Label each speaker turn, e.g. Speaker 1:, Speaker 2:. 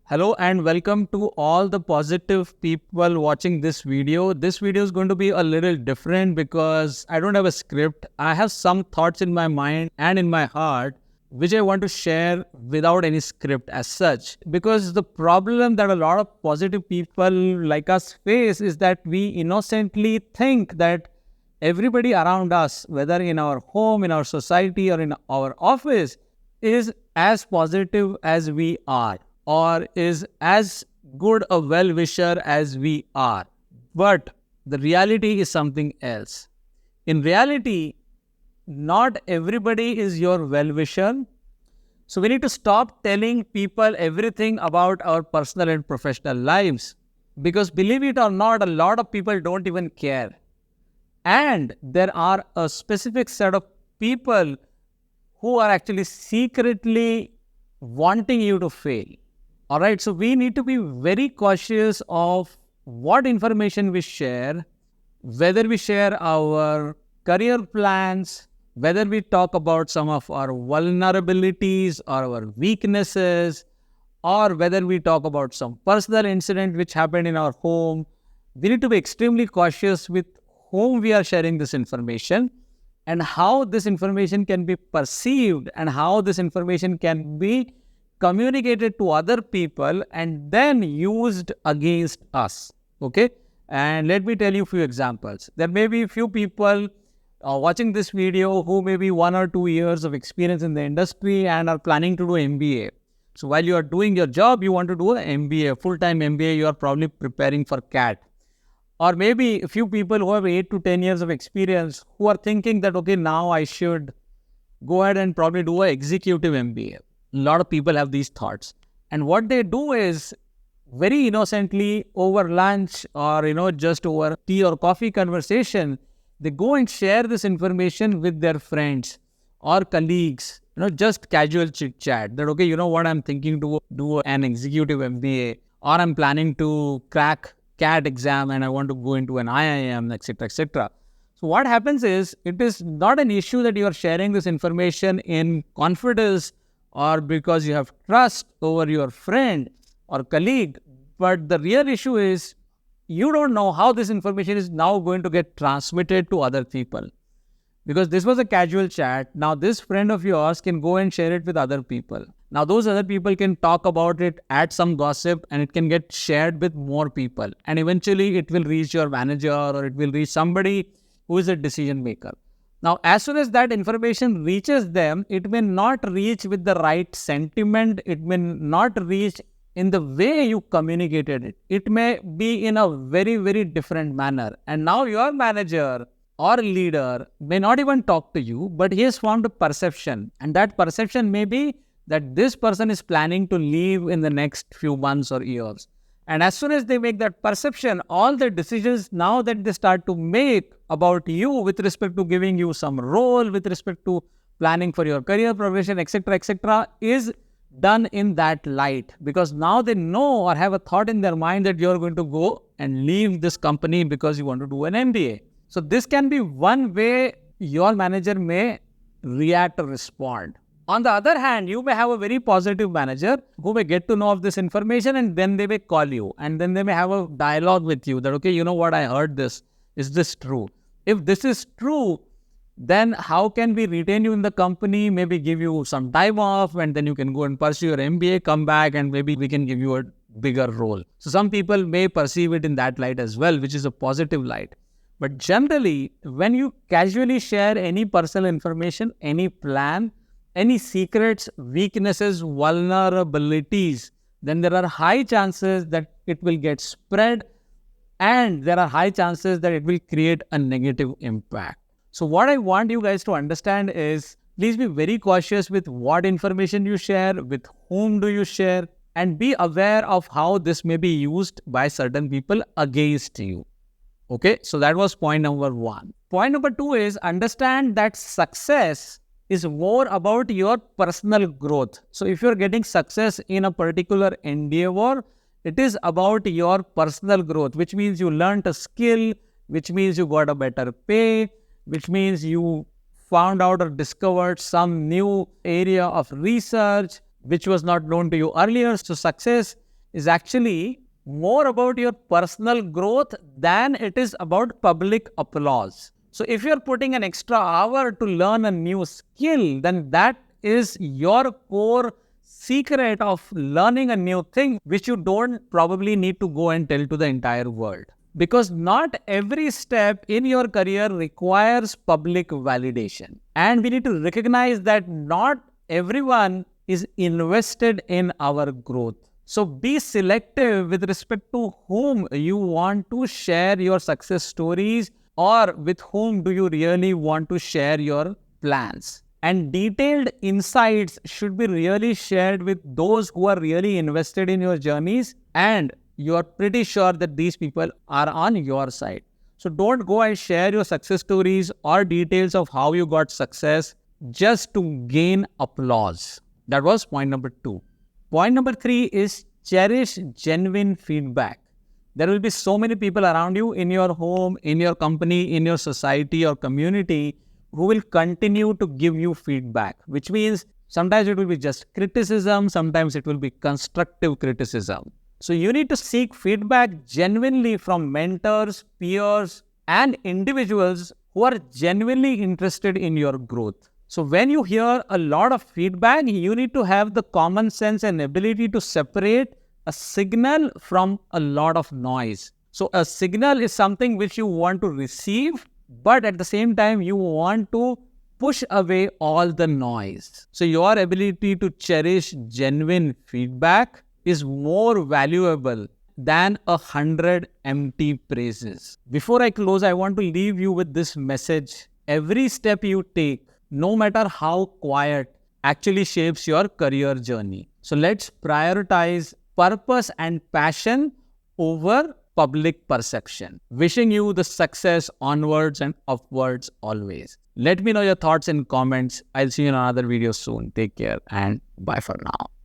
Speaker 1: Hello and welcome to all the positive people watching this video. This video is going to be a little different because I don't have a script. I have some thoughts in my mind and in my heart which I want to share without any script as such. Because the problem that a lot of positive people like us face is that we innocently think that everybody around us, whether in our home, in our society, or in our office, is as positive as we are or is as good a well wisher as we are. But the reality is something else. In reality, not everybody is your well wisher. So we need to stop telling people everything about our personal and professional lives. Because believe it or not, a lot of people don't even care. And there are a specific set of people who are actually secretly wanting you to fail. All right, so we need to be very cautious of what information we share, whether we share our career plans, whether we talk about some of our vulnerabilities or our weaknesses, or whether we talk about some personal incident which happened in our home. We need to be extremely cautious with whom we are sharing this information and how this information can be perceived and how this information can be communicated to other people and then used against us. Okay, and let me tell you a few examples. There may be a few people watching this video who may be 1 or 2 years of experience in the industry and are planning to do MBA. So while you are doing your job, you want to do an MBA, full-time MBA. You are probably preparing for CAT. Or maybe a few people who have 8 to 10 years of experience who are thinking that, okay, now I should go ahead and probably do an executive MBA. A lot of people have these thoughts. And what they do is very innocently over lunch or, just over tea or coffee conversation, they go and share this information with their friends or colleagues, just casual chit chat that, okay, you know what, I'm thinking to do an executive MBA or I'm planning to crack CAT exam and I want to go into an IIM, etc., etc. So what happens is, it is not an issue that you are sharing this information in confidence or because you have trust over your friend or colleague, but the real issue is you don't know how this information is now going to get transmitted to other people. Because this was a casual chat. Now this friend of yours can go and share it with other people. Now those other people can talk about it, add some gossip, and it can get shared with more people. And eventually it will reach your manager or it will reach somebody who is a decision maker. Now as soon as that information reaches them, it may not reach with the right sentiment. It may not reach in the way you communicated it. It may be in a very, very different manner. And now your manager or leader may not even talk to you, but he has formed a perception. And that perception may be that this person is planning to leave in the next few months or years. And as soon as they make that perception, all the decisions now that they start to make about you with respect to giving you some role, with respect to planning for your career progression, etc., is done in that light. Because now they know or have a thought in their mind that you're going to go and leave this company because you want to do an MBA. So this can be one way your manager may react or respond. On the other hand, you may have a very positive manager who may get to know of this information and then they may call you and then they may have a dialogue with you that, okay, you know what, I heard this. Is this true? If this is true, then how can we retain you in the company, maybe give you some time off and then you can go and pursue your MBA, come back and maybe we can give you a bigger role. So some people may perceive it in that light as well, which is a positive light. But generally, when you casually share any personal information, any plan, any secrets, weaknesses, vulnerabilities, then there are high chances that it will get spread and there are high chances that it will create a negative impact. So what I want you guys to understand is, please be very cautious with what information you share, with whom do you share, and be aware of how this may be used by certain people against you. Okay, so that was point number 1. Point number 2 is, understand that success is more about your personal growth. So if you're getting success in a particular endeavor, it is about your personal growth, which means you learned a skill, which means you got a better pay, which means you found out or discovered some new area of research which was not known to you earlier. So success is actually more about your personal growth than it is about public applause. So if you're putting an extra hour to learn a new skill, then that is your core secret of learning a new thing, which you don't probably need to go and tell to the entire world. Because not every step in your career requires public validation. And we need to recognize that not everyone is invested in our growth. So be selective with respect to whom you want to share your success stories, or with whom do you really want to share your plans. And detailed insights should be really shared with those who are really invested in your journeys and you are pretty sure that these people are on your side. So don't go and share your success stories or details of how you got success just to gain applause. That was point number 2. Point number 3 is cherish genuine feedback. There will be so many people around you in your home, in your company, in your society or community who will continue to give you feedback, which means sometimes it will be just criticism, sometimes it will be constructive criticism. So you need to seek feedback genuinely from mentors, peers, and individuals who are genuinely interested in your growth. So when you hear a lot of feedback, you need to have the common sense and ability to separate a signal from a lot of noise. So a signal is something which you want to receive, but at the same time, you want to push away all the noise. So your ability to cherish genuine feedback is more valuable than 100 empty praises. Before I close, I want to leave you with this message. Every step you take, no matter how quiet, actually shapes your career journey. So let's prioritize purpose and passion over public perception. Wishing you the success onwards and upwards always. Let me know your thoughts in comments. I'll see you in another video soon. Take care and bye for now.